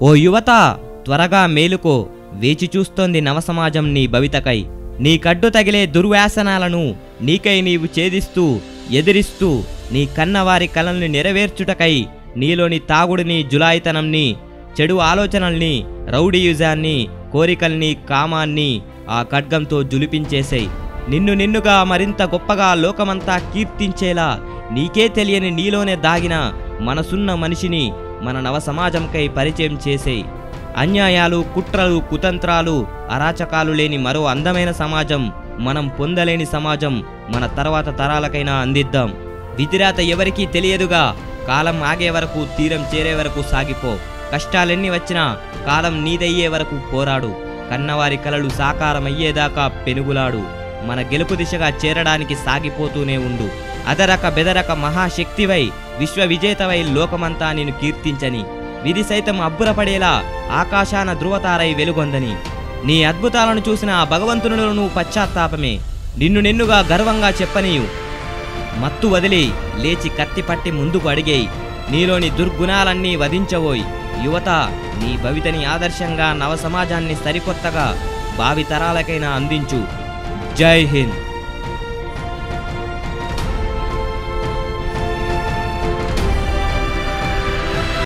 ఓ యువత, త్వరగా మేలుకో. వేచి చూస్తోంది నవసమాజం నీ భవితకై. నీ కడ్డు తగిలే దుర్వ్యాసనాలను నీకై నీవు ఛేదిస్తూ ఎదిరిస్తూ నీ కన్నవారి కలల్ని నెరవేర్చుటకై నీలోని తాగుడిని, జులాయితనంని, చెడు ఆలోచనల్ని, రౌడీయుజాన్ని, కోరికల్ని, కామాన్ని ఆ ఖడ్గంతో జులిపించేసేయ్. నిన్నుగా మరింత గొప్పగా లోకమంతా కీర్తించేలా నీకే తెలియని నీలోనే దాగిన మనసున్న మనిషిని మన నవసమాజంకై పరిచయం చేసేయ్. అన్యాయాలు, కుట్రలు, కుతంత్రాలు, అరాచకాలు లేని మరో అందమైన సమాజం, మనం పొందలేని సమాజం మన తర్వాత తరాలకైనా అందిద్దాం. విధిరాత ఎవరికీ తెలియదుగా. కాలం ఆగే వరకు, తీరం చేరే వరకు సాగిపో. కష్టాలెన్ని వచ్చినా కాలం నీదయ్యే వరకు పోరాడు. కన్నవారి కలలు సాకారమయ్యేదాకా పెనుగులాడు. మన గెలుపు దిశగా చేరడానికి సాగిపోతూనే ఉండు. అదరక బెదరక మహాశక్తివై, విశ్వవిజేతవై లోకమంతా నిన్ను కీర్తించని, విధి సైతం అబ్బురపడేలా ఆకాశాన ధృవతారై వెలుగొందని. నీ అద్భుతాలను చూసిన ఆ భగవంతునిలోనూ పశ్చాత్తాపమే నిన్నుగా గర్వంగా చెప్పనీయు. మత్తు వదిలి లేచి కత్తిపట్టి ముందుకు అడిగేయి. నీలోని దుర్గుణాలన్నీ వధించబోయి. యువత, నీ భవితని ఆదర్శంగా నవసమాజాన్ని సరికొత్తగా భావితరాలకైనా అందించు. జై హింద్.